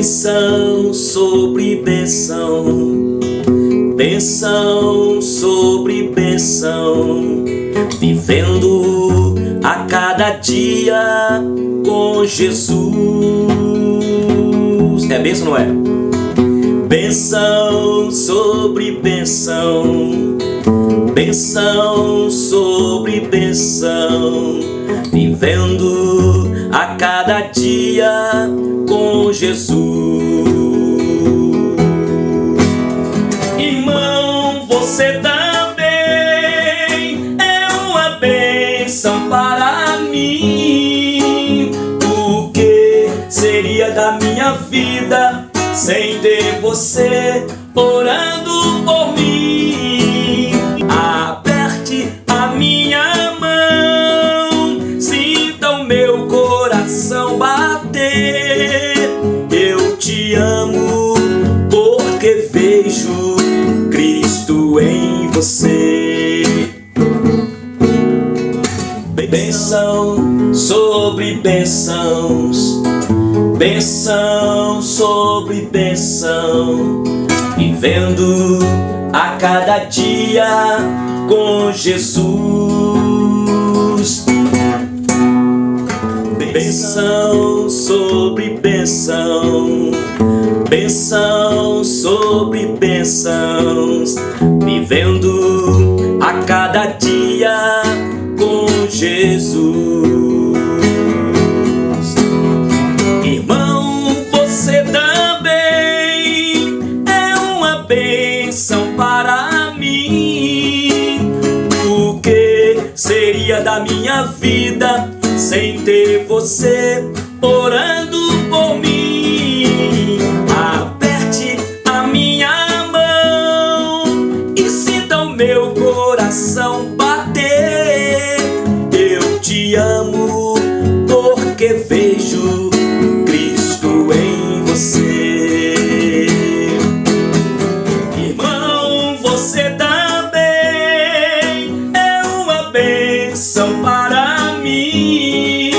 Bênção sobre bênção, bênção sobre bênção, vivendo a cada dia com Jesus. É bênção, não é? Bênção sobre bênção, bênção sobre bênção, vivendo a cada dia com Jesus. Irmão, você também é uma bênção para mim. O que seria da minha vida sem ter você orando por mim? Aperte a minha mão, sinta o meu coração bater. Eu te amo porque vejo Cristo em você. Bênção sobre bênçãos, bênção sobre bênção, vivendo a cada dia com Jesus. Bênção sobre bênção, bênção sobre bênçãos, vivendo a cada dia com Jesus. Irmão, você também é uma bênção para mim. O que seria da minha vida sem ter você orando por mim? Aperte a minha mão e sinta o meu coração bater. Eu te amo porque vejo Cristo em você. Irmão, você também é uma bênção para mim.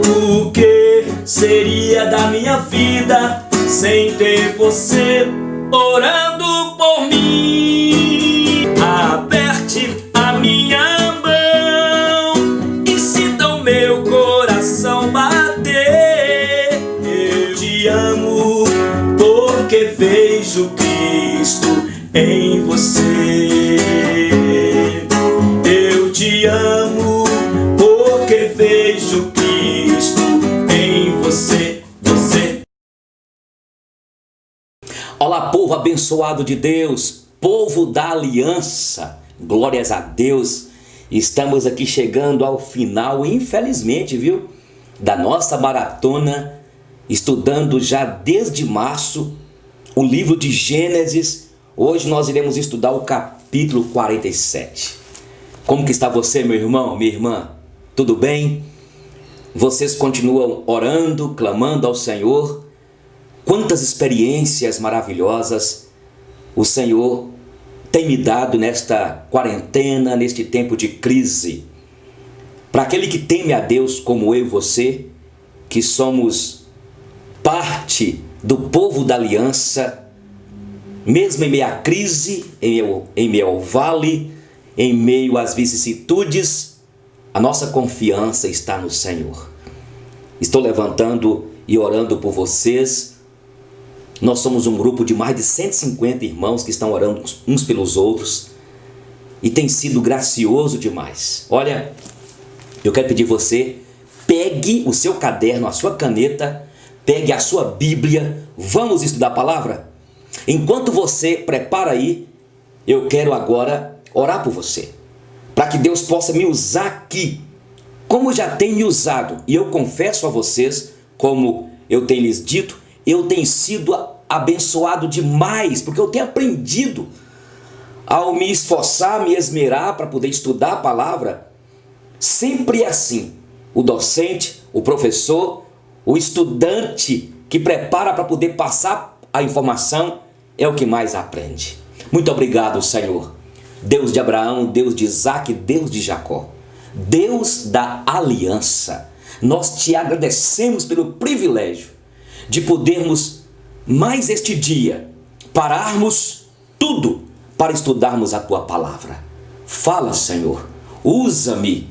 O que seria da minha vida sem ter você orando por mim? Aperte a minha mão e sinta o meu coração bater. Eu te amo porque vejo Cristo em você. Eu te amo porque vejo Cristo em você. Olá, povo abençoado de Deus, povo da aliança, glórias a Deus. Estamos aqui chegando ao final, infelizmente, viu, da nossa maratona, estudando já desde março o livro de Gênesis. Hoje nós iremos estudar o capítulo 47. Como que está você, meu irmão, minha irmã? Tudo bem? Vocês continuam orando, clamando ao Senhor? Quantas experiências maravilhosas o Senhor tem me dado nesta quarentena, neste tempo de crise. Para aquele que teme a Deus como eu e você, que somos parte do povo da aliança, mesmo em meio à crise, em meio ao vale, em meio às vicissitudes, a nossa confiança está no Senhor. Estou levantando e orando por vocês. Nós somos um grupo de mais de 150 irmãos que estão orando uns pelos outros e tem sido gracioso demais. Olha, eu quero pedir você, pegue o seu caderno, a sua caneta, pegue a sua Bíblia, vamos estudar a palavra? Enquanto você prepara aí, eu quero agora orar por você, para que Deus possa me usar aqui, como já tem me usado. E eu confesso a vocês, como eu tenho lhes dito, eu tenho sido abençoado demais, porque eu tenho aprendido ao me esforçar, me esmerar para poder estudar a palavra. Sempre é assim, o docente, o professor, o estudante que prepara para poder passar a informação é o que mais aprende. Muito obrigado, Senhor, Deus de Abraão, Deus de Isaac, Deus de Jacó, Deus da aliança. Nós te agradecemos pelo privilégio de podermos mais este dia pararmos tudo para estudarmos a tua palavra. Fala, Senhor, usa-me,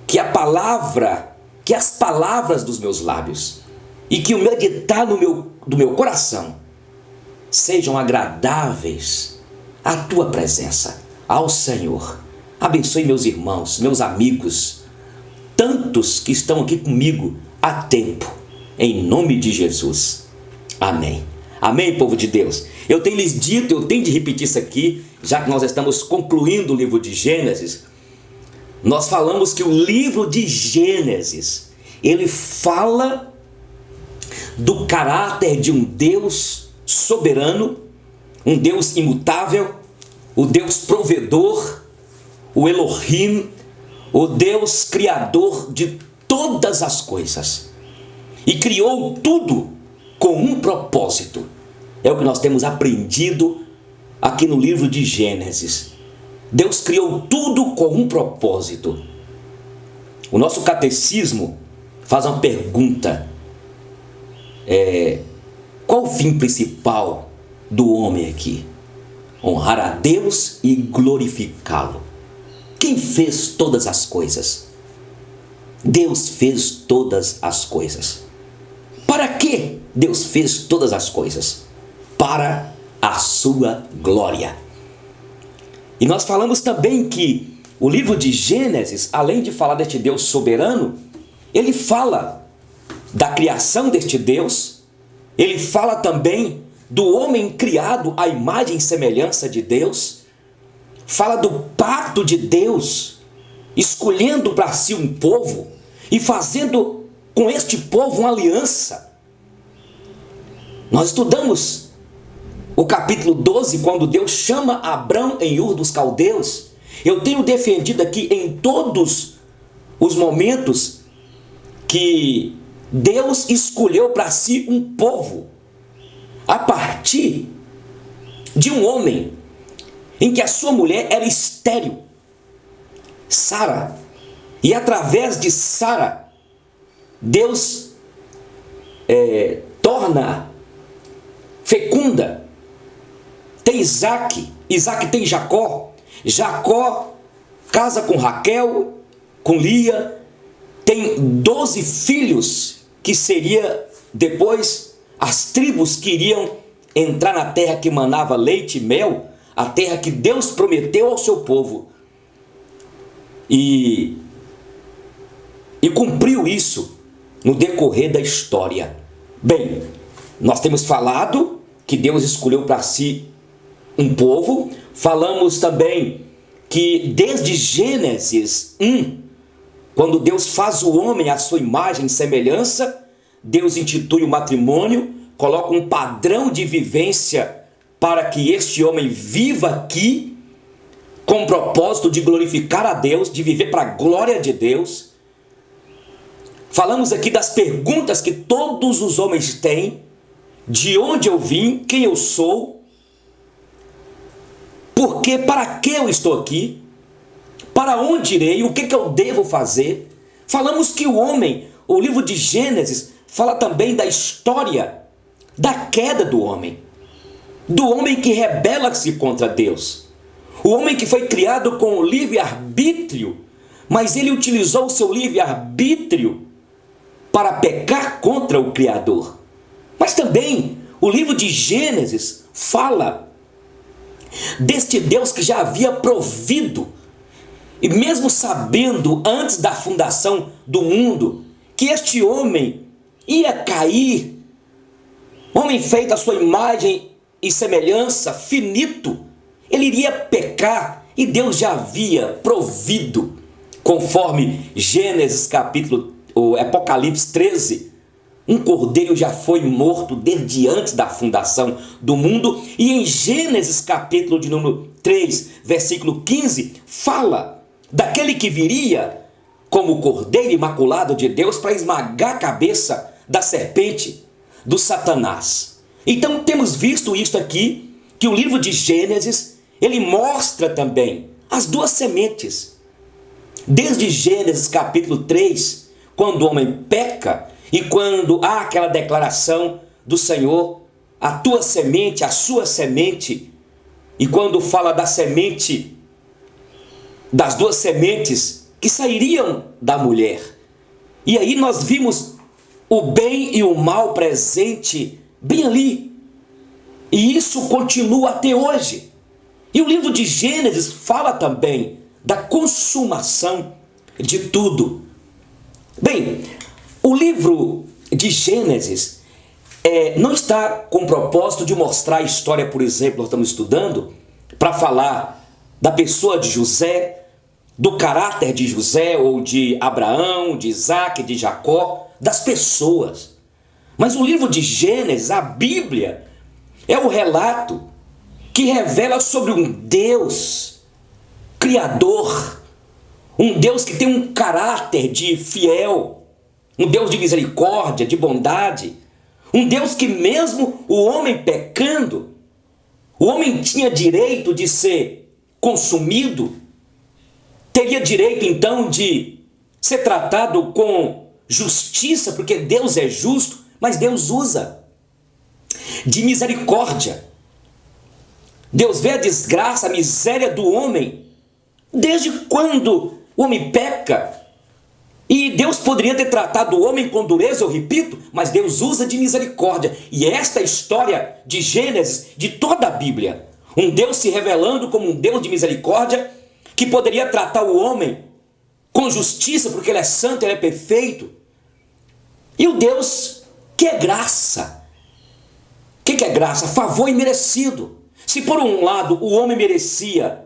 que as palavras dos meus lábios e que o meditar do meu coração sejam agradáveis à tua presença, ao Senhor. Abençoe meus irmãos, meus amigos, tantos que estão aqui comigo há tempo, em nome de Jesus. Amém. Amém, povo de Deus. Eu tenho lhes dito, eu tenho de repetir isso aqui, já que nós estamos concluindo o livro de Gênesis. Nós falamos que o livro de Gênesis, ele fala do caráter de um Deus soberano, um Deus imutável, o Deus provedor, o Elohim, o Deus criador de todas as coisas. E criou tudo com um propósito. É o que nós temos aprendido aqui no livro de Gênesis. Deus criou tudo com um propósito. O nosso catecismo faz uma pergunta. Qual o fim principal do homem aqui? Honrar a Deus e glorificá-lo. Quem fez todas as coisas? Deus fez todas as coisas. Para que Deus fez todas as coisas? Para a sua glória. E nós falamos também que o livro de Gênesis, além de falar deste Deus soberano, ele fala da criação deste Deus, ele fala também do homem criado à imagem e semelhança de Deus, fala do pacto de Deus, escolhendo para si um povo e fazendo com este povo uma aliança. Nós estudamos o capítulo 12, quando Deus chama Abrão em Ur dos Caldeus. Eu tenho defendido aqui em todos os momentos que Deus escolheu para si um povo a partir de um homem em que a sua mulher era estéril, Sara. E através de Sara, Deus torna fecunda. Tem Isaac, Isaac tem Jacó, Jacó casa com Raquel, com Lia, tem 12 filhos, que seria depois as tribos que iriam entrar na terra que manava leite e mel, a terra que Deus prometeu ao seu povo. E cumpriu isso no decorrer da história. Bem, nós temos falado que Deus escolheu para si um povo. Falamos também que desde Gênesis 1, quando Deus faz o homem à sua imagem e semelhança, Deus institui o matrimônio, coloca um padrão de vivência para que este homem viva aqui com o propósito de glorificar a Deus, de viver para a glória de Deus. Falamos aqui das perguntas que todos os homens têm: de onde eu vim, quem eu sou, por quê, para que eu estou aqui, para onde irei, o que eu devo fazer. Falamos que o homem, o livro de Gênesis, fala também da história da queda do homem que rebela-se contra Deus, o homem que foi criado com o livre-arbítrio, mas ele utilizou o seu livre-arbítrio para pecar contra o Criador. Mas também o livro de Gênesis fala deste Deus que já havia provido, e mesmo sabendo antes da fundação do mundo que este homem ia cair, homem feito à sua imagem e semelhança, finito, ele iria pecar, e Deus já havia provido, conforme Gênesis Apocalipse 13, um cordeiro já foi morto desde antes da fundação do mundo. E em Gênesis capítulo de número 3, versículo 15, fala daquele que viria como o cordeiro imaculado de Deus para esmagar a cabeça da serpente, do Satanás. Então temos visto isto aqui, que o livro de Gênesis, ele mostra também as duas sementes. Desde Gênesis capítulo 3, quando o homem peca, e quando há aquela declaração do Senhor a tua semente, a sua semente, e quando fala da semente, das duas sementes que sairiam da mulher. E aí nós vimos o bem e o mal presente bem ali. E isso continua até hoje. E o livro de Gênesis fala também da consumação de tudo. Bem, o livro de Gênesis não está com o propósito de mostrar a história, por exemplo, nós estamos estudando, para falar da pessoa de José, do caráter de José, ou de Abraão, de Isaac, de Jacó, das pessoas. Mas o livro de Gênesis, a Bíblia, é o relato que revela sobre um Deus criador, um Deus que tem um caráter de fiel, um Deus de misericórdia, de bondade, um Deus que mesmo o homem pecando, o homem tinha direito de ser consumido, teria direito então de ser tratado com justiça, porque Deus é justo, mas Deus usa de misericórdia. Deus vê a desgraça, a miséria do homem, desde quando o homem peca. E Deus poderia ter tratado o homem com dureza, eu repito, mas Deus usa de misericórdia. E esta é a história de Gênesis, de toda a Bíblia. Um Deus se revelando como um Deus de misericórdia, que poderia tratar o homem com justiça, porque ele é santo, ele é perfeito. E o Deus que é graça. O que é graça? Favor imerecido. Se por um lado o homem merecia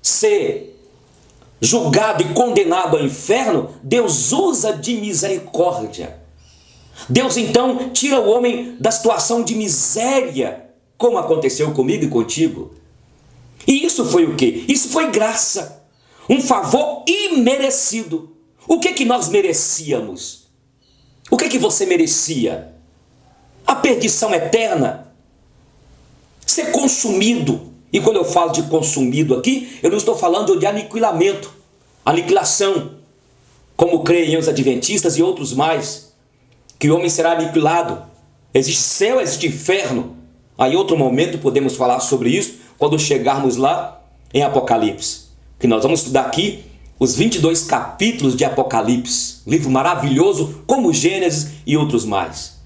ser julgado e condenado ao inferno, Deus usa de misericórdia. Deus então tira o homem da situação de miséria, como aconteceu comigo e contigo. E isso foi o quê? Isso foi graça, um favor imerecido. O que nós merecíamos? O que você merecia? A perdição eterna, ser consumido. E quando eu falo de consumido aqui, eu não estou falando de aniquilamento, aniquilação, como creem os adventistas e outros mais, que o homem será aniquilado. Existe céu, existe inferno. Aí, em outro momento, podemos falar sobre isso, quando chegarmos lá em Apocalipse. Que nós vamos estudar aqui os 22 capítulos de Apocalipse. Livro maravilhoso, como Gênesis e outros mais.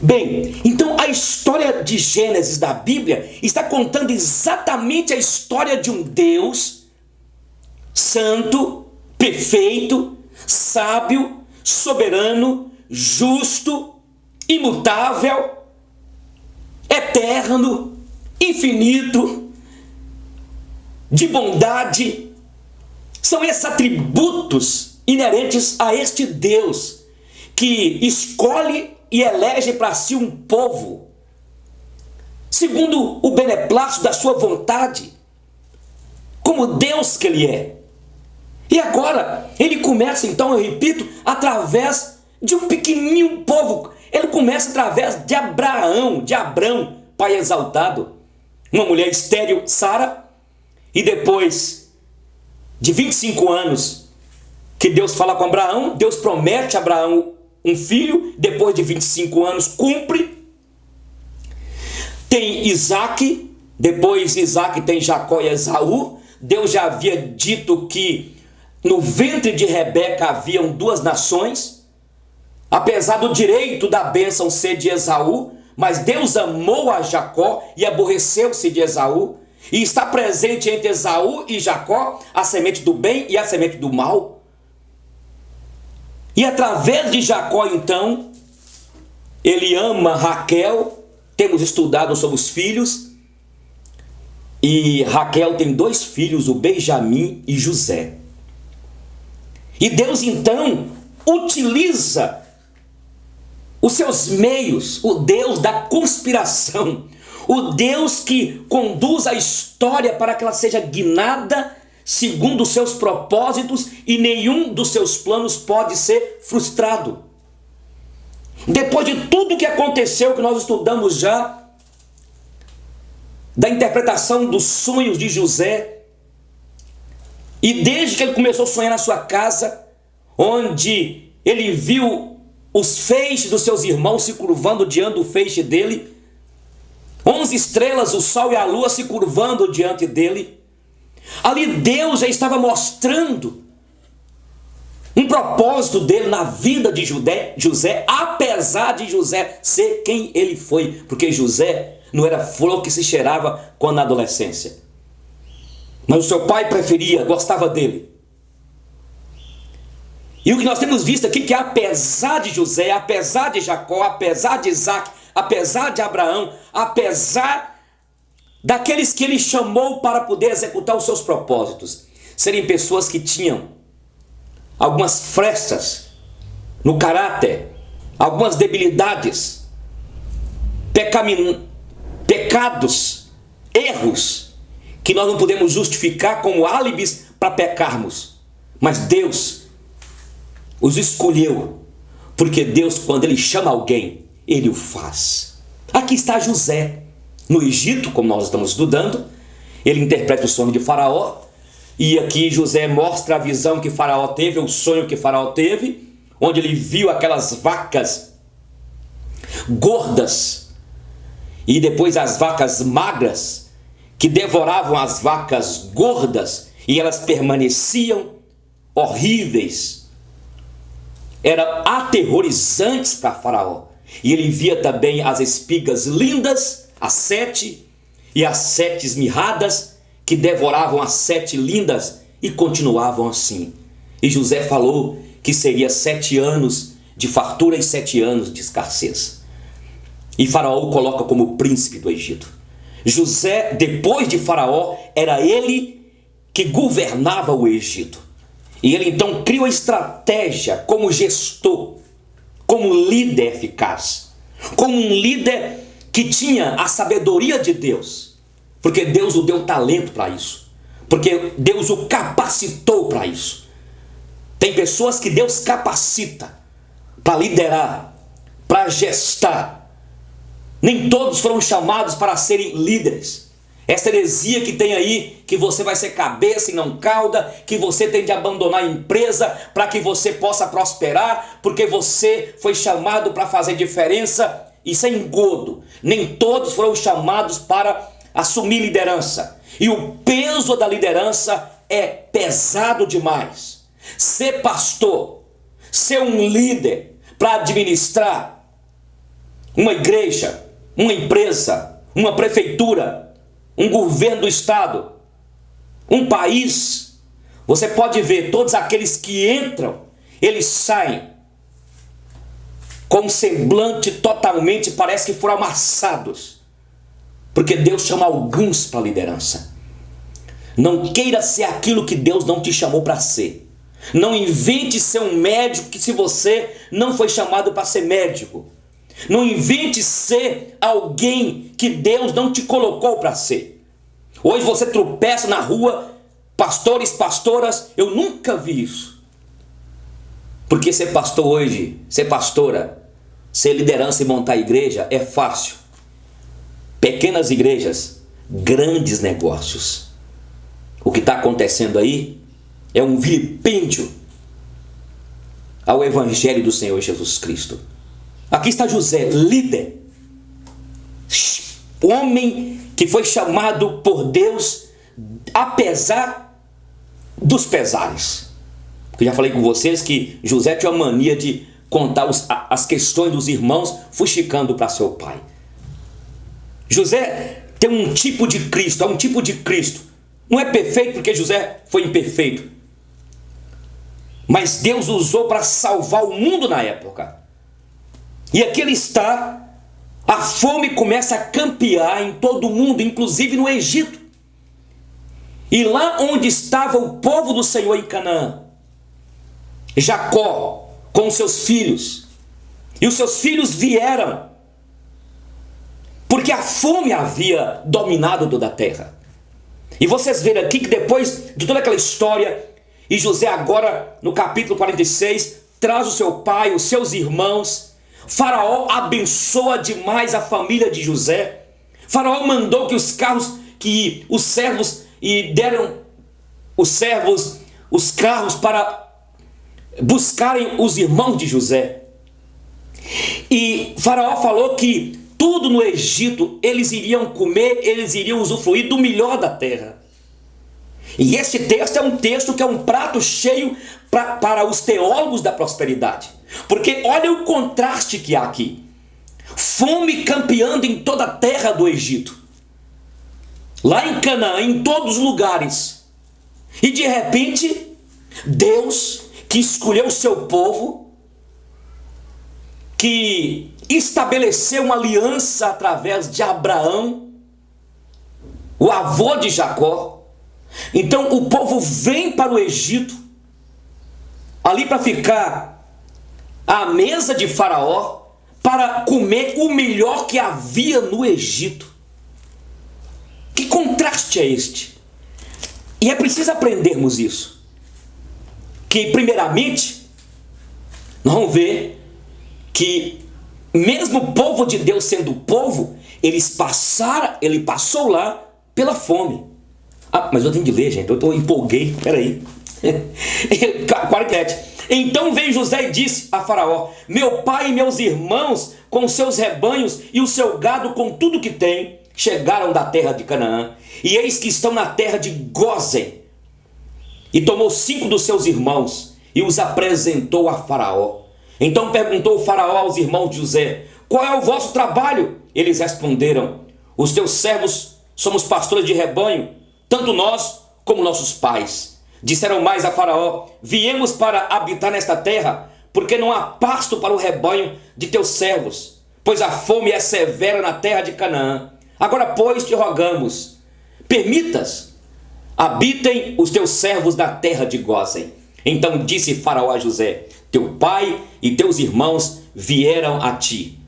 Bem, então a história de Gênesis da Bíblia está contando exatamente a história de um Deus santo, perfeito, sábio, soberano, justo, imutável, eterno, infinito, de bondade. São esses atributos inerentes a este Deus que escolhe e elege para si um povo segundo o beneplácito da sua vontade, como Deus que ele é. E agora ele começa então, eu repito, através de um pequenininho povo. Ele começa através de Abrão, pai exaltado, uma mulher estéril, Sara, e depois de 25 anos que Deus fala com Abraão, Deus promete a Abraão um filho, depois de 25 anos cumpre. Tem Isaac, depois Isaac tem Jacó e Esaú. Deus já havia dito que no ventre de Rebeca haviam duas nações, apesar do direito da bênção ser de Esaú, mas Deus amou a Jacó e aborreceu-se de Esaú, e está presente entre Esaú e Jacó a semente do bem e a semente do mal. E através de Jacó, então, ele ama Raquel. Temos estudado sobre os filhos. E Raquel tem 2 filhos, o Benjamim e José. E Deus, então, utiliza os seus meios, o Deus da conspiração, o Deus que conduz a história para que ela seja guiada segundo os seus propósitos, e nenhum dos seus planos pode ser frustrado. Depois de tudo que aconteceu, que nós estudamos já, da interpretação dos sonhos de José, e desde que ele começou a sonhar na sua casa, onde ele viu os feixes dos seus irmãos se curvando diante do feixe dele, 11 estrelas, o sol e a lua se curvando diante dele. Ali Deus já estava mostrando um propósito dele na vida de José, apesar de José ser quem ele foi, porque José não era flor que se cheirava quando na adolescência, mas o seu pai preferia, gostava dele. E o que nós temos visto aqui, que apesar de José, apesar de Jacó, apesar de Isaac, apesar de Abraão, apesar daqueles que ele chamou para poder executar os seus propósitos, serem pessoas que tinham algumas frestas no caráter, algumas debilidades, pecados, erros, que nós não podemos justificar como álibis para pecarmos, mas Deus os escolheu, porque Deus, quando ele chama alguém, ele o faz. Aqui está José, no Egito, como nós estamos estudando. Ele interpreta o sonho de Faraó, e aqui José mostra a visão que Faraó teve, o sonho que Faraó teve, onde ele viu aquelas vacas gordas, e depois as vacas magras, que devoravam as vacas gordas, e elas permaneciam horríveis, eram aterrorizantes para Faraó. E ele via também as espigas lindas, as 7, e as 7 esmirradas, que devoravam as 7 lindas, e continuavam assim. E José falou que seria 7 anos de fartura e 7 anos de escassez. E Faraó o coloca como príncipe do Egito. José, depois de Faraó, era ele que governava o Egito. E ele então cria uma estratégia como gestor, como líder eficaz, como um líder que tinha a sabedoria de Deus, porque Deus o deu talento para isso, porque Deus o capacitou para isso. Tem pessoas que Deus capacita para liderar, para gestar. Nem todos foram chamados para serem líderes. Essa heresia que tem aí, que você vai ser cabeça e não cauda, que você tem de abandonar a empresa para que você possa prosperar, porque você foi chamado para fazer diferença, isso é engodo. Nem todos foram chamados para assumir liderança. E o peso da liderança é pesado demais. Ser pastor, ser um líder para administrar uma igreja, uma empresa, uma prefeitura, um governo do estado, um país, você pode ver todos aqueles que entram, eles saem com um semblante totalmente, parece que foram amassados, porque Deus chama alguns para a liderança. Não queira ser aquilo que Deus não te chamou para ser. Não invente ser um médico que se você não foi chamado para ser médico. Não invente ser alguém que Deus não te colocou para ser. Hoje você tropeça na rua, pastores, pastoras, eu nunca vi isso. Porque ser pastor hoje, ser pastora, ser liderança e montar igreja é fácil. Pequenas igrejas, grandes negócios. O que está acontecendo aí é um vilipêndio ao evangelho do Senhor Jesus Cristo. Aqui está José, líder, homem que foi chamado por Deus apesar dos pesares. Eu já falei com vocês que José tinha uma mania de contar as questões dos irmãos, fuxicando para seu pai. José tem um tipo de Cristo, é um tipo de Cristo. Não é perfeito porque José foi imperfeito, mas Deus usou para salvar o mundo na época. E aqui ele está, a fome começa a campear em todo o mundo, inclusive no Egito. E lá onde estava o povo do Senhor em Canaã, Jacó com seus filhos, e os seus filhos vieram, porque a fome havia dominado toda a terra. E vocês verem aqui que depois de toda aquela história, e José agora no capítulo 46, traz o seu pai, os seus irmãos. Faraó abençoa demais a família de José. Faraó mandou que os carros, que os servos, e deram os servos os carros para buscarem os irmãos de José. E Faraó falou que tudo no Egito eles iriam comer, eles iriam usufruir do melhor da terra. E esse texto é um texto que é um prato cheio para os teólogos da prosperidade. Porque olha o contraste que há aqui. Fome campeando em toda a terra do Egito. Lá em Canaã, em todos os lugares. E de repente, Deus, que escolheu o seu povo, que estabeleceu uma aliança através de Abraão, o avô de Jacó. Então o povo vem para o Egito, ali para ficar à mesa de Faraó, para comer o melhor que havia no Egito. Que contraste é este? E é preciso aprendermos isso. Que primeiramente, nós vamos ver que mesmo o povo de Deus sendo povo, ele passou lá pela fome. Ah, mas eu tenho de ler, gente, eu empolguei, peraí. 47. Então veio José e disse a Faraó: meu pai e meus irmãos com seus rebanhos e o seu gado com tudo que tem, chegaram da terra de Canaã, e eis que estão na terra de Gósen. E tomou 5 dos seus irmãos e os apresentou a Faraó. Então perguntou o Faraó aos irmãos de José: qual é o vosso trabalho? Eles responderam: os teus servos somos pastores de rebanho, tanto nós como nossos pais. Disseram mais a Faraó: viemos para habitar nesta terra, porque não há pasto para o rebanho de teus servos, pois a fome é severa na terra de Canaã. Agora, pois, te rogamos, permitas, habitem os teus servos na terra de Gósen. Então disse Faraó a José: teu pai e teus irmãos vieram a ti.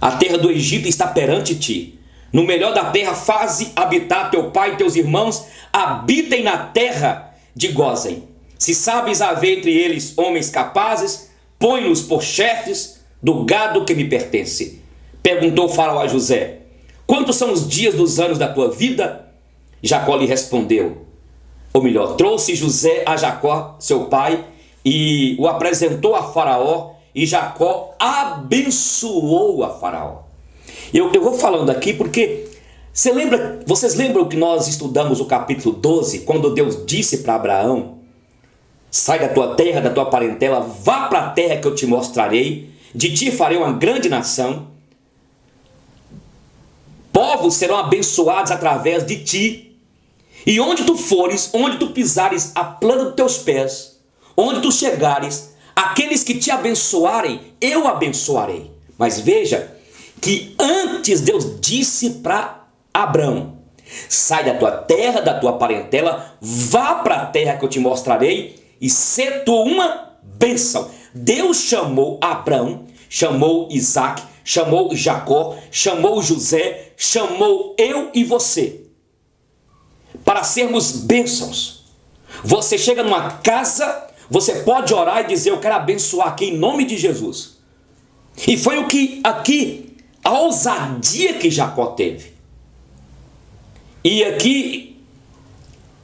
A terra do Egito está perante ti. No melhor da terra faze habitar teu pai e teus irmãos, habitem na terra de Gósen. Se sabes haver entre eles homens capazes, põe-nos por chefes do gado que me pertence. Perguntou Faraó a José: quantos são os dias dos anos da tua vida? Jacó lhe respondeu, ou melhor, trouxe José a Jacó, seu pai, e o apresentou a Faraó, e Jacó abençoou a Faraó. Eu vou falando aqui porque vocês lembram que nós estudamos o capítulo 12, quando Deus disse para Abraão: sai da tua terra, da tua parentela, vá para a terra que eu te mostrarei, de ti farei uma grande nação, povos serão abençoados através de ti, e onde tu fores, onde tu pisares a planta dos teus pés, onde tu chegares, aqueles que te abençoarem, eu abençoarei. Mas veja que antes Deus disse para Abraão: sai da tua terra, da tua parentela, vá para a terra que eu te mostrarei, e sê tu uma bênção. Deus chamou Abraão, chamou Isaac, chamou Jacó, chamou José, chamou eu e você, para sermos bênçãos. Você chega numa casa, você pode orar e dizer: eu quero abençoar aqui em nome de Jesus. E foi o que aqui, a ousadia que Jacó teve. E aqui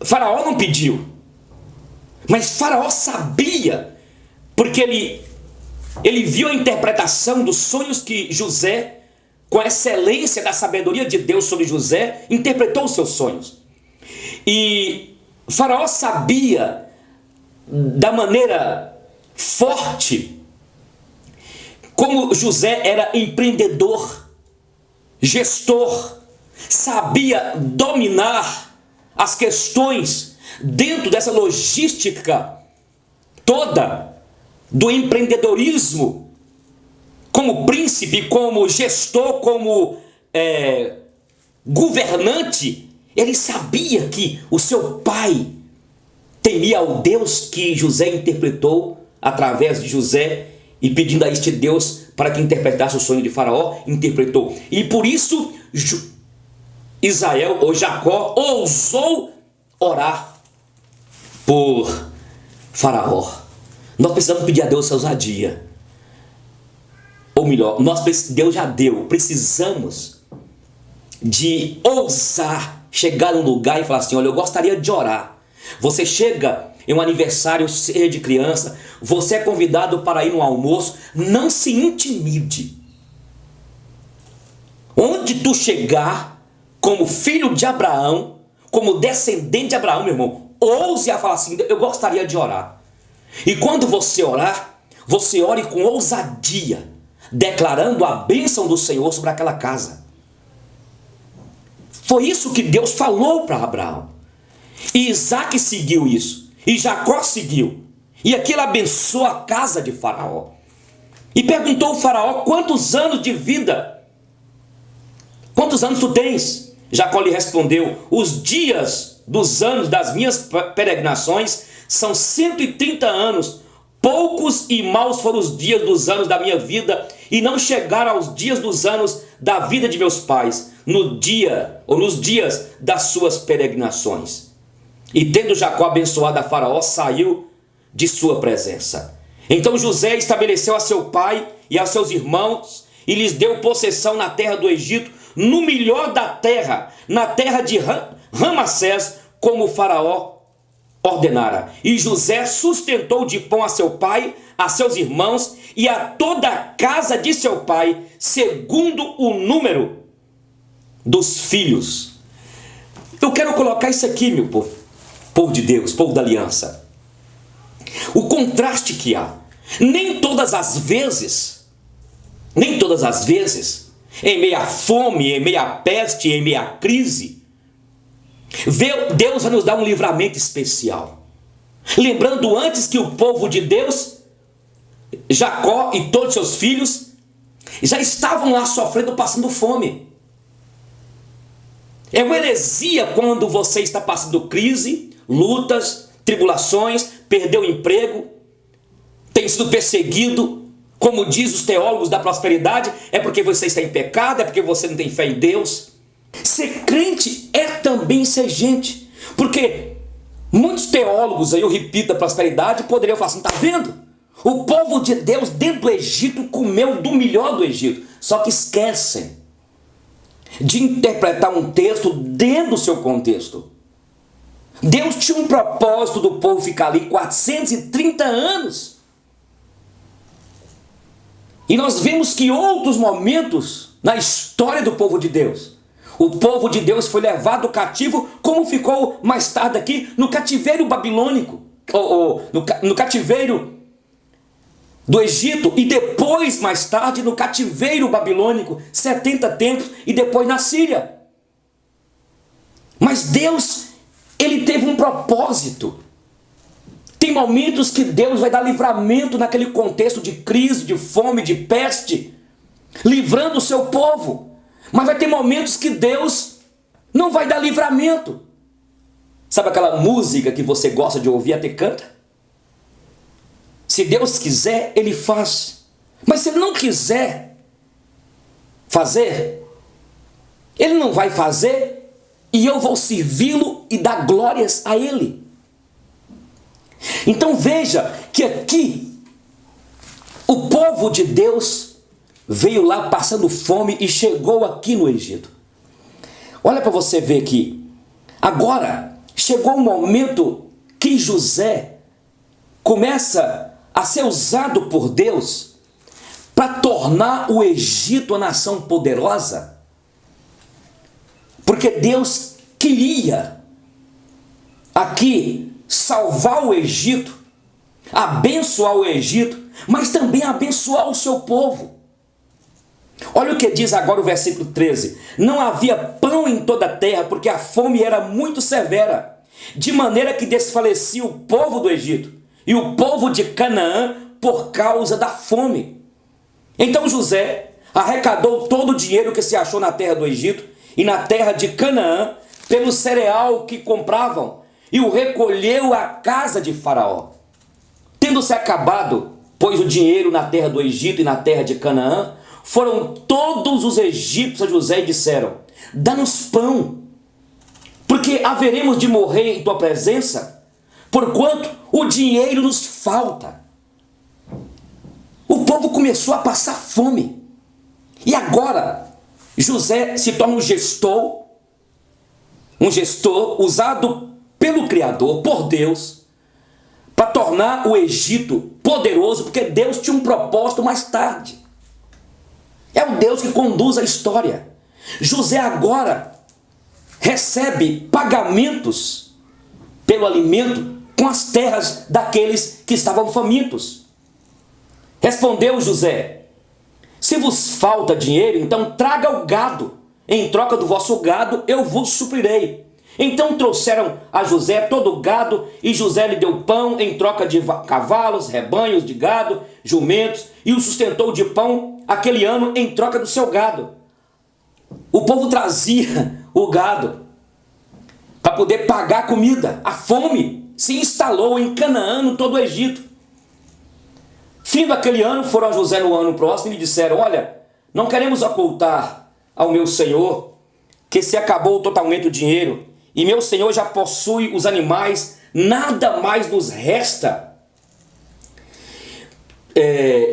Faraó não pediu, mas Faraó sabia, porque ele viu a interpretação dos sonhos que José, com a excelência da sabedoria de Deus sobre José, interpretou os seus sonhos. E Faraó sabia da maneira forte como José era empreendedor, gestor, sabia dominar as questões dentro dessa logística toda do empreendedorismo, como príncipe, como gestor, como governante. Ele sabia que o seu pai temia ao Deus que José interpretou através de José, e pedindo a este Deus para que interpretasse o sonho de Faraó, interpretou. E por isso Israel, ou Jacó, ousou orar por Faraó. Nós precisamos pedir a Deus essa ousadia. Ou melhor, Deus já deu. Precisamos de ousar chegar num lugar e falar assim: olha, eu gostaria de orar. Você chega em um aniversário cheio de criança, você é convidado para ir no almoço, não se intimide. Onde tu chegar, como filho de Abraão, como descendente de Abraão, meu irmão, ouse a falar assim: eu gostaria de orar. E quando você orar, você ore com ousadia, declarando a bênção do Senhor sobre aquela casa. Foi isso que Deus falou para Abraão. E Isaac seguiu isso, e Jacó seguiu, e aquilo abençoou a casa de Faraó. E perguntou o Faraó: quantos anos de vida? Quantos anos tu tens? Jacó lhe respondeu: os dias dos anos das minhas peregrinações são 130 anos. Poucos e maus foram os dias dos anos da minha vida, e não chegaram aos dias dos anos da vida de meus pais, no dia ou nos dias das suas peregrinações. E tendo Jacó abençoado a Faraó, saiu de sua presença. Então José estabeleceu a seu pai e a seus irmãos, e lhes deu possessão na terra do Egito, no melhor da terra, na terra de Ramassés, como o Faraó ordenara. E José sustentou de pão a seu pai, a seus irmãos e a toda a casa de seu pai, segundo o número dos filhos. Eu quero colocar isso aqui, meu povo, povo de Deus, povo da aliança. O contraste que há. Nem todas as vezes, em meio à fome, em meio à peste, em meio à crise, Deus vai nos dar um livramento especial. Lembrando antes que o povo de Deus, Jacó e todos seus filhos, já estavam lá sofrendo, passando fome. É uma heresia quando você está passando crise, lutas, tribulações, perdeu o emprego, tem sido perseguido. Como diz os teólogos da prosperidade, é porque você está em pecado, é porque você não tem fé em Deus. Ser crente é também ser gente, porque muitos teólogos, aí eu repito, da prosperidade, poderiam falar assim: tá vendo? O povo de Deus dentro do Egito comeu do melhor do Egito. Só que esquecem de interpretar um texto dentro do seu contexto. Deus tinha um propósito do povo ficar ali 430 anos. E nós vemos que outros momentos na história do povo de Deus, o povo de Deus foi levado cativo, como ficou mais tarde aqui no cativeiro babilônico, no cativeiro do Egito, e depois, mais tarde, no cativeiro babilônico, 70 tempos, e depois na Síria. Mas Deus, Ele teve um propósito. Tem momentos que Deus vai dar livramento naquele contexto de crise, de fome, de peste, livrando o seu povo. Mas vai ter momentos que Deus não vai dar livramento. Sabe aquela música que você gosta de ouvir até canta? Se Deus quiser, Ele faz. Mas se Ele não quiser fazer, Ele não vai fazer, e eu vou servi-lo e dar glórias a Ele. Então veja que aqui o povo de Deus veio lá passando fome e chegou aqui no Egito. Olha para você ver aqui. Agora chegou o momento que José começa a ser usado por Deus para tornar o Egito uma nação poderosa. Porque Deus queria aqui salvar o Egito, abençoar o Egito, mas também abençoar o seu povo. Olha o que diz agora o versículo 13. Não havia pão em toda a terra, porque a fome era muito severa, de maneira que desfalecia o povo do Egito e o povo de Canaã por causa da fome. Então José arrecadou todo o dinheiro que se achou na terra do Egito e na terra de Canaã pelo cereal que compravam, e o recolheu à casa de Faraó. Tendo-se acabado, pois, o dinheiro na terra do Egito e na terra de Canaã, foram todos os egípcios a José e disseram: dá-nos pão, porque haveremos de morrer em tua presença, porquanto o dinheiro nos falta. O povo começou a passar fome. E agora, José se torna um gestor usado pelo Criador, por Deus, tornar o Egito poderoso, porque Deus tinha um propósito mais tarde. É o Deus que conduz a história. José agora recebe pagamentos pelo alimento com as terras daqueles que estavam famintos. Respondeu José: se vos falta dinheiro, então traga o gado. Em troca do vosso gado eu vos suprirei. Então trouxeram a José todo o gado, e José lhe deu pão em troca de cavalos, rebanhos de gado, jumentos, e o sustentou de pão aquele ano em troca do seu gado. O povo trazia o gado para poder pagar a comida. A fome se instalou em Canaã, no todo o Egito. Fim daquele ano, foram a José no ano próximo e lhe disseram: olha, não queremos ocultar ao meu senhor que se acabou totalmente o dinheiro, e meu senhor já possui os animais, nada mais nos resta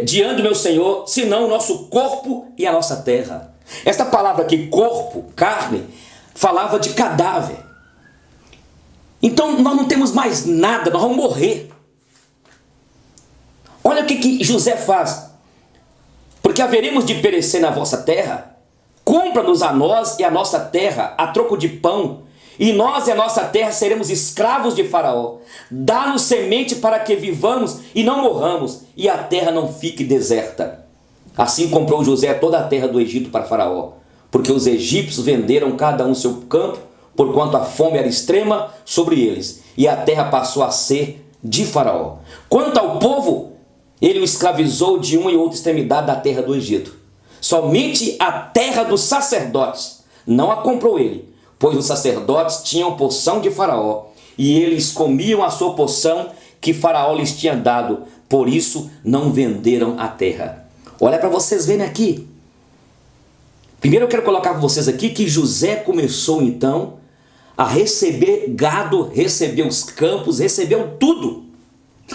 diante do meu senhor, senão o nosso corpo e a nossa terra. Esta palavra aqui, corpo, carne, falava de cadáver. Então nós não temos mais nada, nós vamos morrer. Olha o que José faz. Porque haveremos de perecer na vossa terra, compra-nos a nós e a nossa terra a troco de pão, e nós e a nossa terra seremos escravos de Faraó. Dá-nos semente para que vivamos e não morramos, e a terra não fique deserta. Assim comprou José toda a terra do Egito para Faraó, porque os egípcios venderam cada um seu campo, porquanto a fome era extrema sobre eles, e a terra passou a ser de Faraó. Quanto ao povo, ele o escravizou de uma e outra extremidade da terra do Egito. Somente a terra dos sacerdotes não a comprou ele, pois os sacerdotes tinham porção de Faraó, e eles comiam a sua porção que Faraó lhes tinha dado, por isso não venderam a terra. Olha para vocês verem aqui. Primeiro eu quero colocar para vocês aqui que José começou então a receber gado, recebeu os campos, recebeu tudo.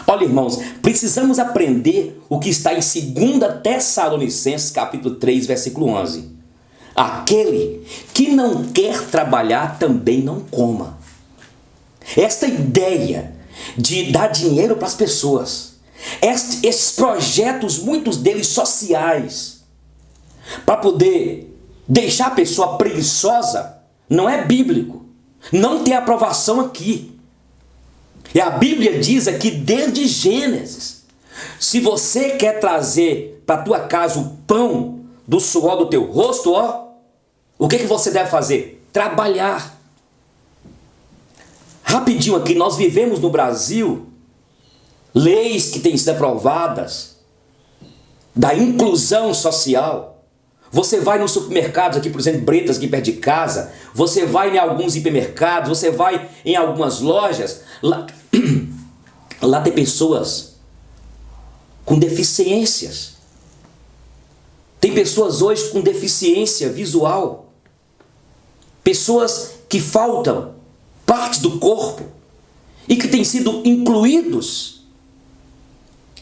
Olha, irmãos, precisamos aprender o que está em 2 Tessalonicenses capítulo 3, versículo 11. Aquele que não quer trabalhar também não coma. Esta ideia de dar dinheiro para as pessoas, esses projetos, muitos deles sociais, para poder deixar a pessoa preguiçosa, não é bíblico. Não tem aprovação aqui. E a Bíblia diz aqui desde Gênesis: se você quer trazer para a tua casa o pão do suor do teu rosto, o que você deve fazer? Trabalhar. Rapidinho aqui, nós vivemos no Brasil leis que têm sido aprovadas da inclusão social. Você vai nos supermercados aqui, por exemplo, Bretas, aqui perto de casa, você vai em alguns hipermercados, você vai em algumas lojas, lá tem pessoas com deficiências. Tem pessoas hoje com deficiência visual. Pessoas que faltam partes do corpo e que têm sido incluídos.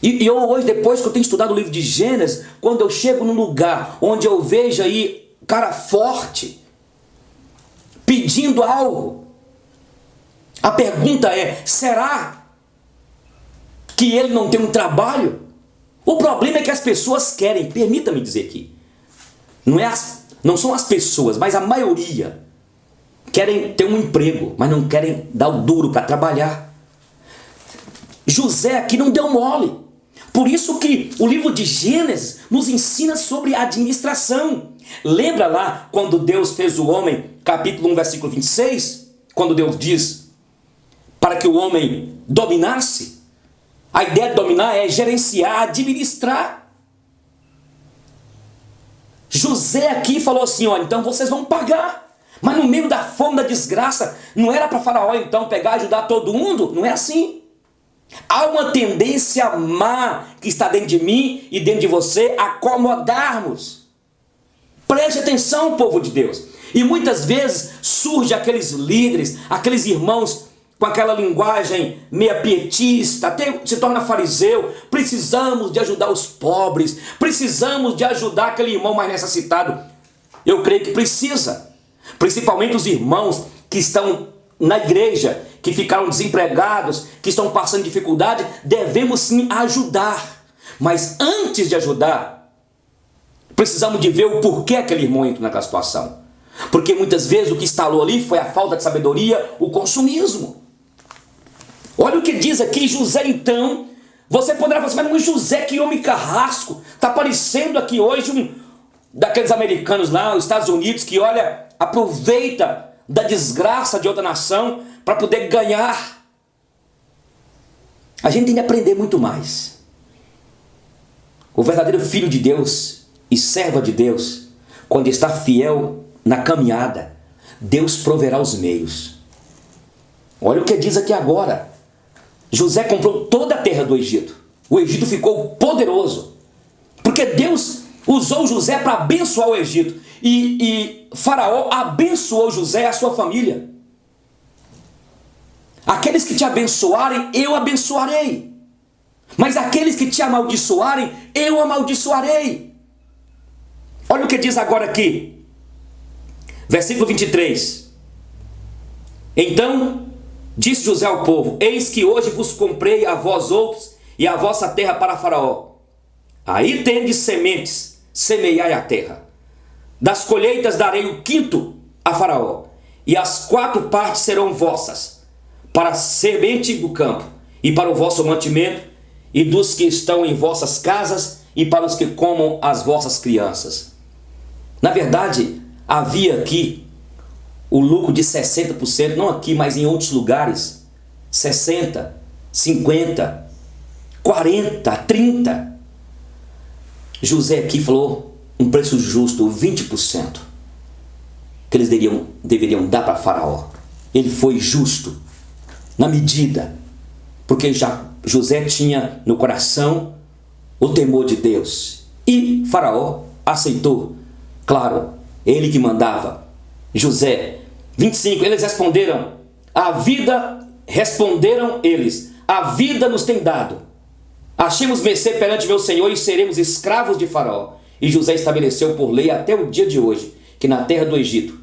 E eu hoje, depois que eu tenho estudado o livro de Gênesis, quando eu chego num lugar onde eu vejo aí cara forte pedindo algo, a pergunta é: será que ele não tem um trabalho? O problema é que as pessoas querem, permita-me dizer aqui, não são as pessoas, mas a maioria querem ter um emprego, mas não querem dar o duro para trabalhar. José aqui não deu mole. Por isso que o livro de Gênesis nos ensina sobre administração. Lembra lá quando Deus fez o homem, capítulo 1, versículo 26? Quando Deus diz para que o homem dominasse. A ideia de dominar é gerenciar, administrar. José aqui falou assim: ó, então vocês vão pagar. Mas no meio da fome, da desgraça, não era para Faraó então pegar e ajudar todo mundo? Não é assim. Há uma tendência má que está dentro de mim e dentro de você, acomodarmos. Preste atenção, povo de Deus. E muitas vezes surge aqueles líderes, aqueles irmãos com aquela linguagem meia pietista, até se torna fariseu. Precisamos de ajudar os pobres, precisamos de ajudar aquele irmão mais necessitado. Eu creio que precisa, principalmente os irmãos que estão na igreja, que ficaram desempregados, que estão passando dificuldade, devemos sim ajudar. Mas antes de ajudar, precisamos de ver o porquê aquele irmão entrou naquela situação. Porque muitas vezes o que instalou ali foi a falta de sabedoria, o consumismo. Olha o que diz aqui José então. Você poderá falar assim, mas José, que homem carrasco. Está parecendo aqui hoje um daqueles americanos lá, os Estados Unidos, que olha, aproveita da desgraça de outra nação para poder ganhar. A gente tem que aprender muito mais. O verdadeiro filho de Deus e serva de Deus, quando está fiel na caminhada, Deus proverá os meios. Olha o que diz aqui agora. José comprou toda a terra do Egito. O Egito ficou poderoso, porque Deus usou José para abençoar o Egito. E Faraó abençoou José e a sua família. Aqueles que te abençoarem, eu abençoarei. Mas aqueles que te amaldiçoarem, eu amaldiçoarei. Olha o que diz agora aqui. Versículo 23. Então disse José ao povo: eis que hoje vos comprei a vós outros e a vossa terra para Faraó. Aí tendes sementes, semeai a terra. Das colheitas darei o quinto a Faraó, e as 4 partes serão vossas, para a semente do campo, e para o vosso mantimento, e dos que estão em vossas casas, e para os que comam as vossas crianças. Na verdade, havia aqui o lucro de 60%, não aqui, mas em outros lugares, 60%, 50%, 40%, 30%. José aqui falou um preço justo, 20%, que eles deveriam dar para Faraó. Ele foi justo, na medida, porque já José tinha no coração o temor de Deus. E Faraó aceitou, claro, ele que mandava. José, 25, eles responderam, responderam eles, a vida nos tem dado. Achemos mercê perante meu Senhor e seremos escravos de Faraó. E José estabeleceu por lei até o dia de hoje, que na terra do Egito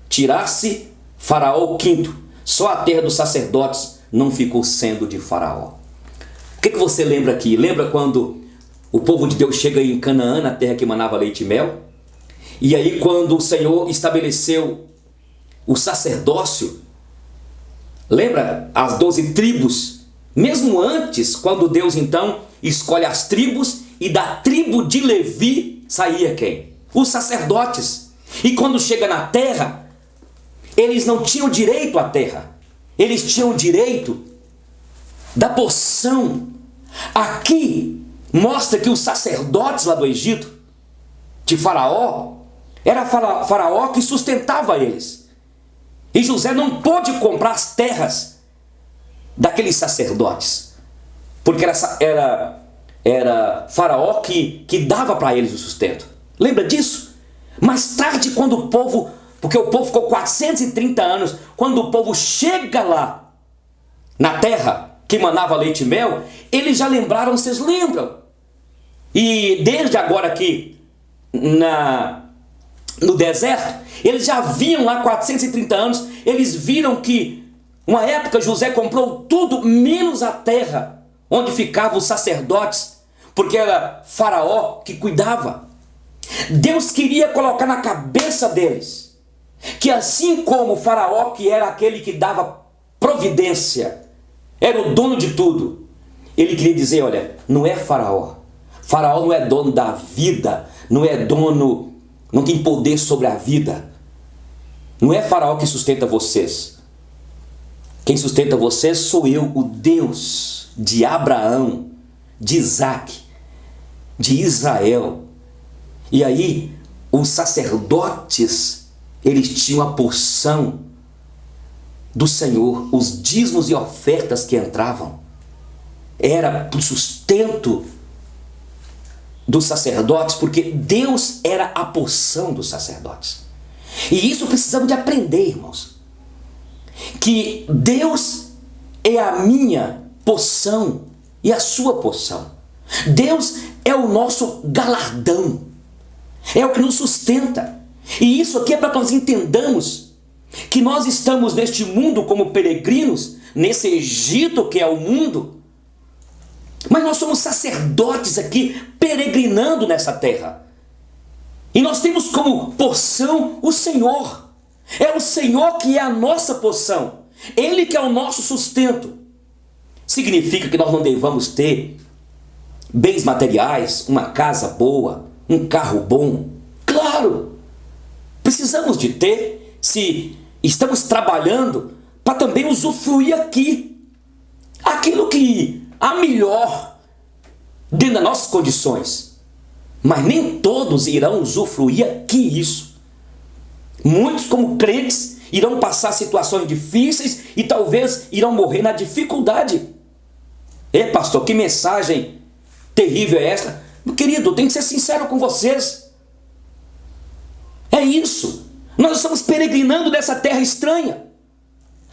tirasse Faraó o quinto, só a terra dos sacerdotes não ficou sendo de Faraó. O que você lembra aqui? Lembra quando o povo de Deus chega em Canaã, na terra que manava leite e mel? E aí quando o Senhor estabeleceu o sacerdócio, lembra as 12 tribos? Mesmo antes, quando Deus então escolhe as tribos, e da tribo de Levi saía quem? Os sacerdotes. E quando chega na terra, eles não tinham direito à terra, eles tinham direito da porção. Aqui mostra que os sacerdotes lá do Egito, de Faraó, era Faraó que sustentava eles. E José não pôde comprar as terras daqueles sacerdotes, porque era Faraó que dava para eles o sustento. Lembra disso? Mais tarde, quando o povo, porque o povo ficou 430 anos, quando o povo chega lá na terra que manava leite e mel, eles já lembraram, vocês lembram? E desde agora aqui no deserto, eles já vinham lá 430 anos, eles viram que uma época José comprou tudo menos a terra onde ficavam os sacerdotes, porque era Faraó que cuidava. Deus queria colocar na cabeça deles que assim como Faraó, que era aquele que dava providência, era o dono de tudo, ele queria dizer, olha, não é Faraó. Faraó não é dono da vida, não é dono, não tem poder sobre a vida. Não é Faraó que sustenta vocês. Quem sustenta vocês sou eu, o Deus de Abraão, de Isaac, de Israel. E aí, os sacerdotes, eles tinham a porção do Senhor, os dízimos e ofertas que entravam. Era para o sustento dos sacerdotes, porque Deus era a porção dos sacerdotes. E isso precisamos de aprender, irmãos. Que Deus é a minha porção e a sua porção. Deus é o nosso galardão. É o que nos sustenta. E isso aqui é para que nós entendamos que nós estamos neste mundo como peregrinos, nesse Egito que é o mundo, mas nós somos sacerdotes aqui, peregrinando nessa terra. E nós temos como porção o Senhor. É o Senhor que é a nossa porção. Ele que é o nosso sustento. Significa que nós não devamos ter bens materiais, uma casa boa, um carro bom. Claro, precisamos de ter, se estamos trabalhando, para também usufruir aqui aquilo que há melhor dentro das nossas condições. Mas nem todos irão usufruir aqui isso. Muitos, como crentes, irão passar situações difíceis e talvez irão morrer na dificuldade. Pastor, que mensagem terrível é esta? Meu querido, tenho que ser sincero com vocês. É isso. Nós estamos peregrinando nessa terra estranha.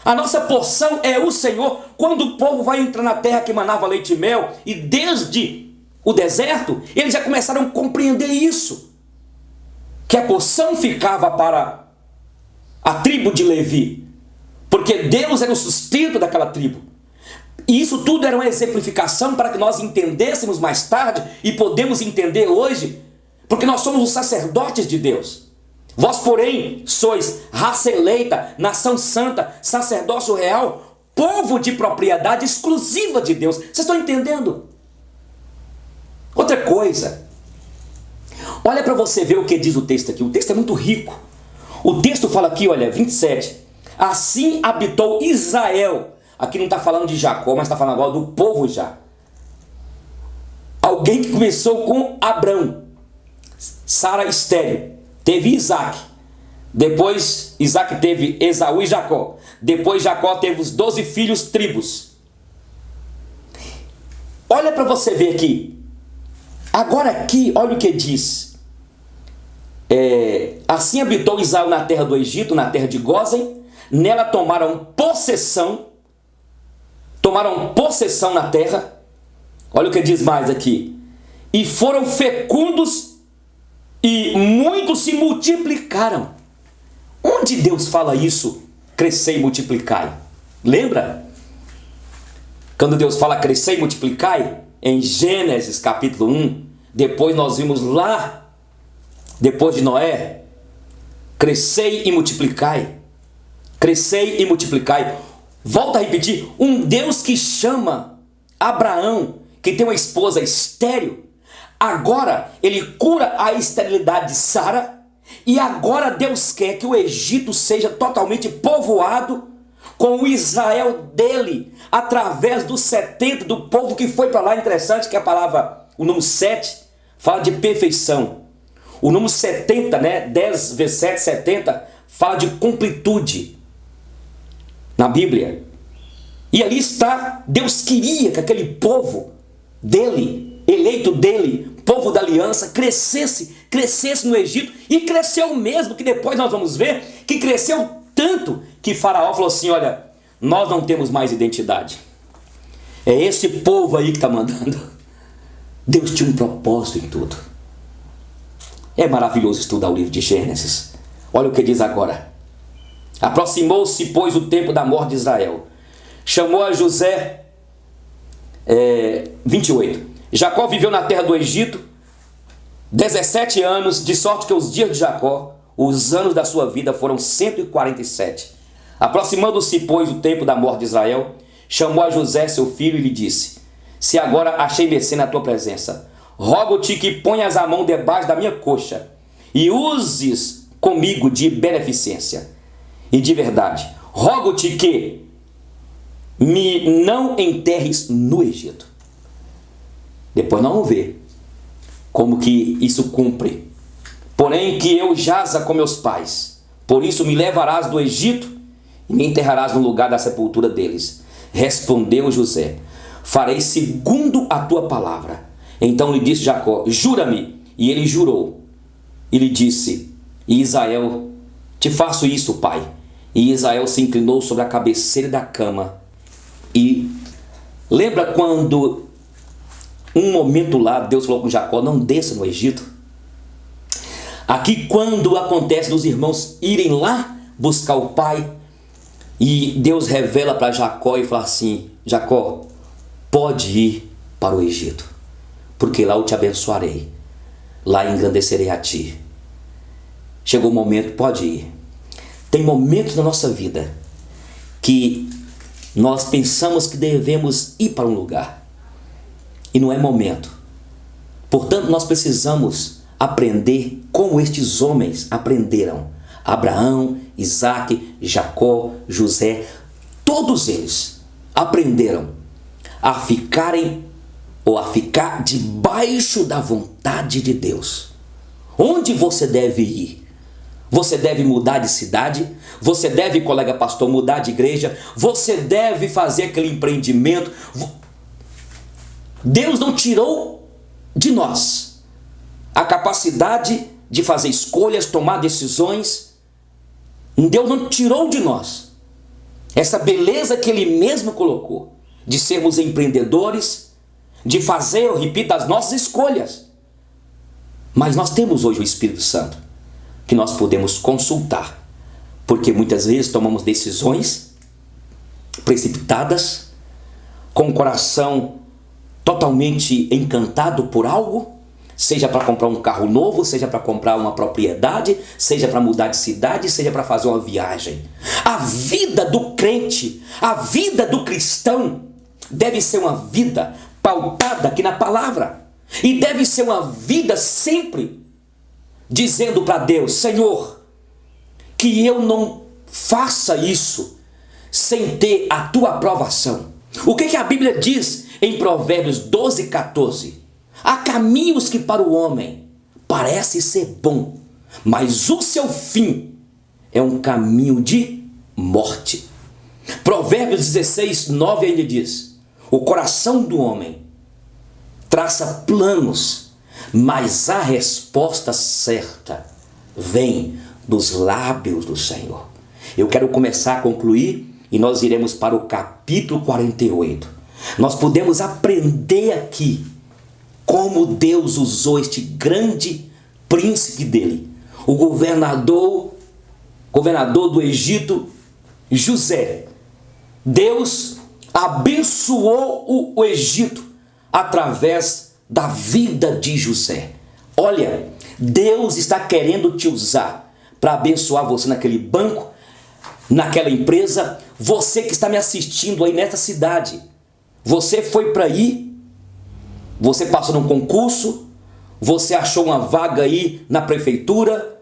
A nossa porção é o Senhor. Quando o povo vai entrar na terra que manava leite e mel, e desde o deserto, eles já começaram a compreender isso. Que a porção ficava para a tribo de Levi. Porque Deus era o sustento daquela tribo. E isso tudo era uma exemplificação para que nós entendêssemos mais tarde e podemos entender hoje, porque nós somos os sacerdotes de Deus. Vós, porém, sois raça eleita, nação santa, sacerdócio real, povo de propriedade exclusiva de Deus. Vocês estão entendendo? Outra coisa, olha para você ver o que diz o texto aqui. O texto é muito rico. O texto fala aqui, olha, 27. Assim habitou Israel. Aqui não está falando de Jacó, mas está falando agora do povo já. Alguém que começou com Abrão, Sara estéril, teve Isaac. Depois Isaac teve Esaú e Jacó. Depois Jacó teve os 12 filhos, tribos. Olha para você ver aqui. Agora aqui, olha o que diz. Assim habitou Israel na terra do Egito, na terra de Gósen. Nela tomaram possessão na terra. Olha o que diz mais aqui. E foram fecundos e muitos se multiplicaram. Onde Deus fala isso? Crescei e multiplicai. Lembra? Quando Deus fala crescei e multiplicai, em Gênesis capítulo 1, depois nós vimos lá, depois de Noé, crescei e multiplicai. Crescei e multiplicai. Volto a repetir, um Deus que chama Abraão, que tem uma esposa estéril, agora ele cura a esterilidade de Sara, e agora Deus quer que o Egito seja totalmente povoado com o Israel dele, através dos 70 do povo que foi para lá. Interessante que a palavra, o número 7, fala de perfeição. O número 70, 10 vezes 7, 70, fala de completude na Bíblia. E ali está, Deus queria que aquele povo dele, eleito dele, povo da aliança, crescesse no Egito, e cresceu mesmo, que depois nós vamos ver que cresceu tanto que Faraó falou assim: olha, nós não temos mais identidade, é esse povo aí que está mandando. Deus tinha um propósito em tudo. É maravilhoso estudar o livro de Gênesis. Olha o que diz agora. Aproximou-se, pois, o tempo da morte de Israel. Chamou a José, 28. Jacó viveu na terra do Egito 17 anos, de sorte que os dias de Jacó, os anos da sua vida, foram 147. Aproximando-se, pois, o tempo da morte de Israel, chamou a José, seu filho, e lhe disse: se agora achei mercê na tua presença, rogo-te que ponhas a mão debaixo da minha coxa e uses comigo de beneficência e de verdade. Rogo-te que me não enterres no Egito. Depois nós vamos ver como que isso cumpre. Porém que eu jaza com meus pais, por isso me levarás do Egito e me enterrarás no lugar da sepultura deles. Respondeu José: farei segundo a tua palavra. Então lhe disse Jacó: jura-me. E ele jurou. E lhe disse: e Israel, te faço isso, pai. E Israel se inclinou sobre a cabeceira da cama. E lembra quando um momento lá Deus falou com Jacó: não desça no Egito? Aqui, quando acontece dos irmãos irem lá buscar o pai. E Deus revela para Jacó e fala assim: Jacó, pode ir para o Egito, porque lá eu te abençoarei, lá engrandecerei a ti. Chegou o momento, pode ir. Tem momentos na nossa vida que nós pensamos que devemos ir para um lugar, e não é momento. Portanto, nós precisamos aprender como estes homens aprenderam. Abraão, Isaque, Jacó, José, todos eles aprenderam a ficarem ou a ficar debaixo da vontade de Deus. Onde você deve ir? Você deve mudar de cidade, você deve, colega pastor, mudar de igreja, você deve fazer aquele empreendimento. Deus não tirou de nós a capacidade de fazer escolhas, tomar decisões. Deus não tirou de nós essa beleza que Ele mesmo colocou, de sermos empreendedores, de fazer, eu repito, as nossas escolhas. Mas nós temos hoje o Espírito Santo, que nós podemos consultar, porque muitas vezes tomamos decisões precipitadas, com o coração totalmente encantado por algo, seja para comprar um carro novo, seja para comprar uma propriedade, seja para mudar de cidade, seja para fazer uma viagem. A vida do crente, a vida do cristão, deve ser uma vida pautada aqui na palavra, e deve ser uma vida sempre dizendo para Deus: Senhor, que eu não faça isso sem ter a tua aprovação. O que a Bíblia diz em Provérbios 12, 14? Há caminhos que para o homem parece ser bom, mas o seu fim é um caminho de morte. Provérbios 16, 9 ainda diz: o coração do homem traça planos, mas a resposta certa vem dos lábios do Senhor. Eu quero começar a concluir e nós iremos para o capítulo 48. Nós podemos aprender aqui como Deus usou este grande príncipe dele, o governador do Egito, José. Deus abençoou o Egito através da vida de José. Olha, Deus está querendo te usar para abençoar você naquele banco, naquela empresa. Você que está me assistindo aí nessa cidade, você foi para aí, você passou num concurso, você achou uma vaga aí na prefeitura,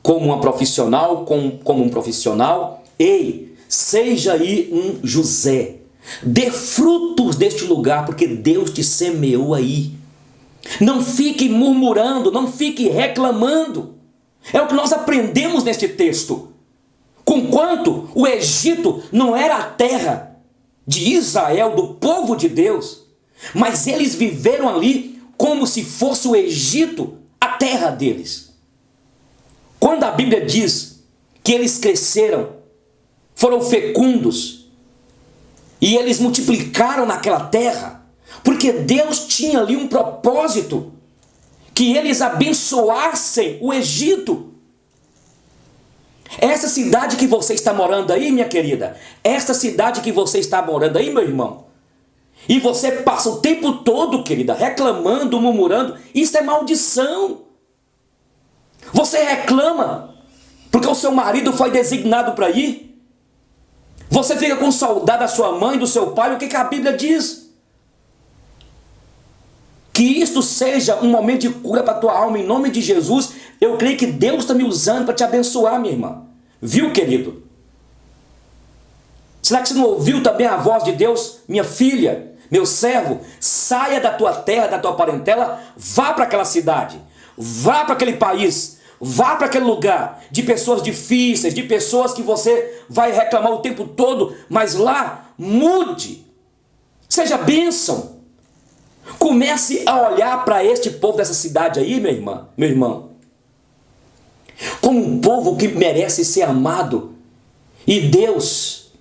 como uma profissional, como um profissional. Ei, seja aí um José. Dê frutos deste lugar, porque Deus te semeou aí. Não fique murmurando, não fique reclamando. É o que nós aprendemos neste texto. Conquanto o Egito não era a terra de Israel, do povo de Deus, mas eles viveram ali como se fosse o Egito a terra deles. Quando a Bíblia diz que eles cresceram, foram fecundos, e eles multiplicaram naquela terra, porque Deus tinha ali um propósito, que eles abençoassem o Egito. Essa cidade que você está morando aí, minha querida, essa cidade que você está morando aí, meu irmão, e você passa o tempo todo, querida, reclamando, murmurando, isso é maldição. Você reclama porque o seu marido foi designado para ir. Você fica com saudade da sua mãe, do seu pai. O que a Bíblia diz? Que isto seja um momento de cura para a tua alma, em nome de Jesus. Eu creio que Deus está me usando para te abençoar, minha irmã. Viu, querido? Será que você não ouviu também a voz de Deus? Minha filha, meu servo, saia da tua terra, da tua parentela, vá para aquela cidade, vá para aquele país, vá para aquele lugar de pessoas difíceis, de pessoas que você vai reclamar o tempo todo, mas lá mude, seja bênção. Comece a olhar para este povo dessa cidade aí, minha irmã, meu irmão, como um povo que merece ser amado. E Deus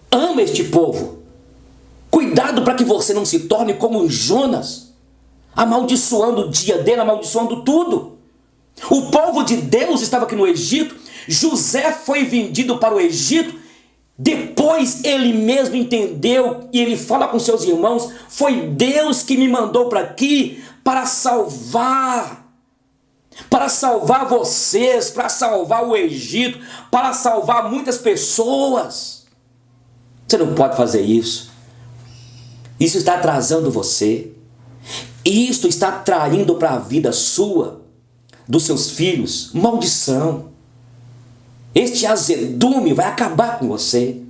ama este povo. Cuidado para que você não se torne como um Jonas, amaldiçoando o dia dele, amaldiçoando tudo. O povo de Deus estava aqui no Egito. José foi vendido para o Egito. Depois ele mesmo entendeu e ele fala com seus irmãos: foi Deus que me mandou para aqui para salvar vocês, para salvar o Egito, para salvar muitas pessoas. Você não pode fazer isso. Isso está atrasando você. Isto está traindo para a vida sua, dos seus filhos, maldição. Este azedume vai acabar com você.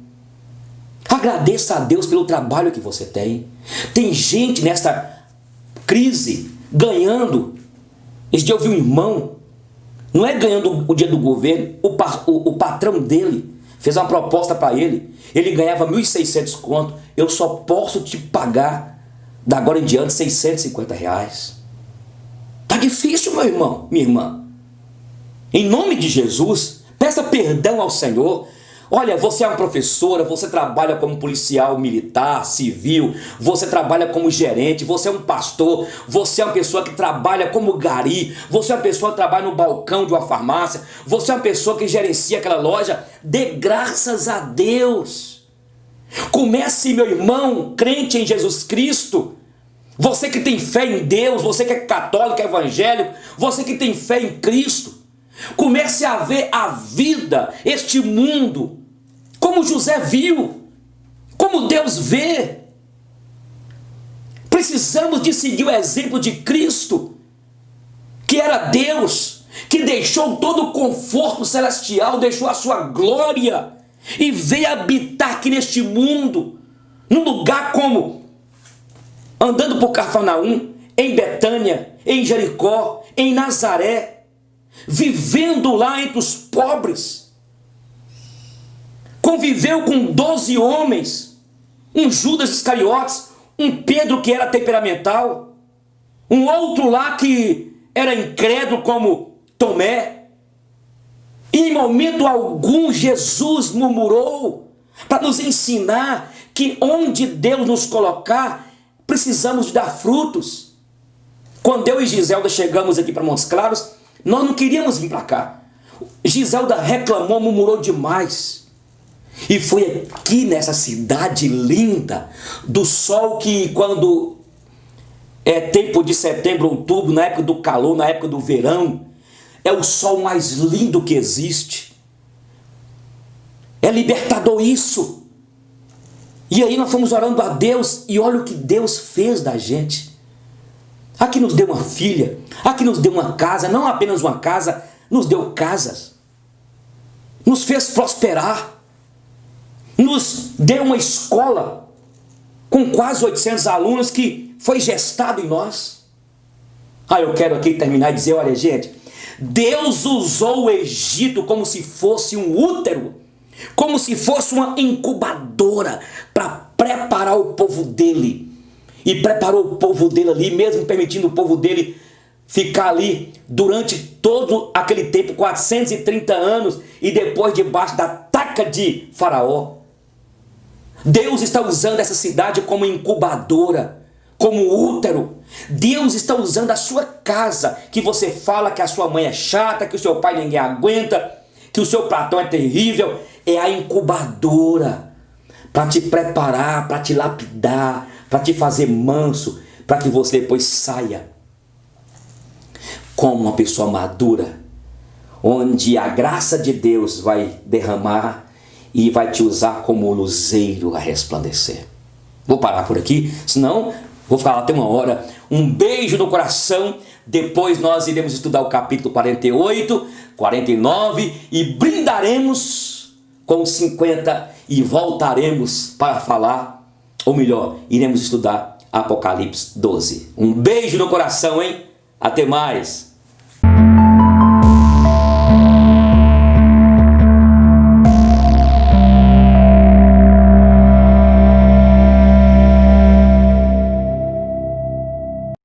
Agradeça a Deus pelo trabalho que você tem. Tem gente nesta crise ganhando. Esse dia eu vi um irmão, não é ganhando o dia do governo, o patrão dele fez uma proposta para ele. Ele ganhava 1.600 conto. Eu só posso te pagar da agora em diante R$650. Tá difícil, meu irmão, minha irmã. Em nome de Jesus, peça perdão ao Senhor. Olha, você é uma professora, você trabalha como policial militar, civil, você trabalha como gerente, você é um pastor, você é uma pessoa que trabalha como gari, você é uma pessoa que trabalha no balcão de uma farmácia, você é uma pessoa que gerencia aquela loja. Dê graças a Deus. Comece, meu irmão, crente em Jesus Cristo. Você que tem fé em Deus, você que é católico, evangélico, você que tem fé em Cristo, comece a ver a vida, este mundo, como José viu, como Deus vê. Precisamos de seguir o exemplo de Cristo, que era Deus, que deixou todo o conforto celestial, deixou a sua glória e veio habitar aqui neste mundo, num lugar como andando por Cafarnaum, em Betânia, em Jericó, em Nazaré, vivendo lá entre os pobres. Conviveu com 12 homens, um Judas Iscariotes, um Pedro que era temperamental, um outro lá que era incrédulo como Tomé. E em momento algum Jesus murmurou para nos ensinar que onde Deus nos colocar, precisamos de dar frutos. Quando eu e Giselda chegamos aqui para Montes Claros, nós não queríamos vir para cá. Giselda reclamou, murmurou demais. E foi aqui nessa cidade linda, do sol que quando é tempo de setembro, outubro, na época do calor, na época do verão, é o sol mais lindo que existe. É libertador isso. E aí nós fomos orando a Deus e olha o que Deus fez da gente. Aqui nos deu uma filha, aqui nos deu uma casa, não apenas uma casa, nos deu casas. Nos fez prosperar. Nos deu uma escola com quase 800 alunos que foi gestado em nós. Eu quero aqui terminar e dizer, olha gente, Deus usou o Egito como se fosse um útero, como se fosse uma incubadora para preparar o povo dele. E preparou o povo dele ali, mesmo permitindo o povo dele ficar ali durante todo aquele tempo, 430 anos, e depois debaixo da taca de Faraó. Deus está usando essa cidade como incubadora, como útero. Deus está usando a sua casa, que você fala que a sua mãe é chata, que o seu pai ninguém aguenta, que o seu patrão é terrível. É a incubadora para te preparar, para te lapidar, para te fazer manso, para que você depois saia como uma pessoa madura, onde a graça de Deus vai derramar e vai te usar como luzeiro a resplandecer. Vou parar por aqui, senão vou falar até uma hora. Um beijo no coração. Depois nós iremos estudar o capítulo 48, 49 e brindaremos com 50 e voltaremos para falar, ou melhor, iremos estudar Apocalipse 12. Um beijo no coração, hein? Até mais!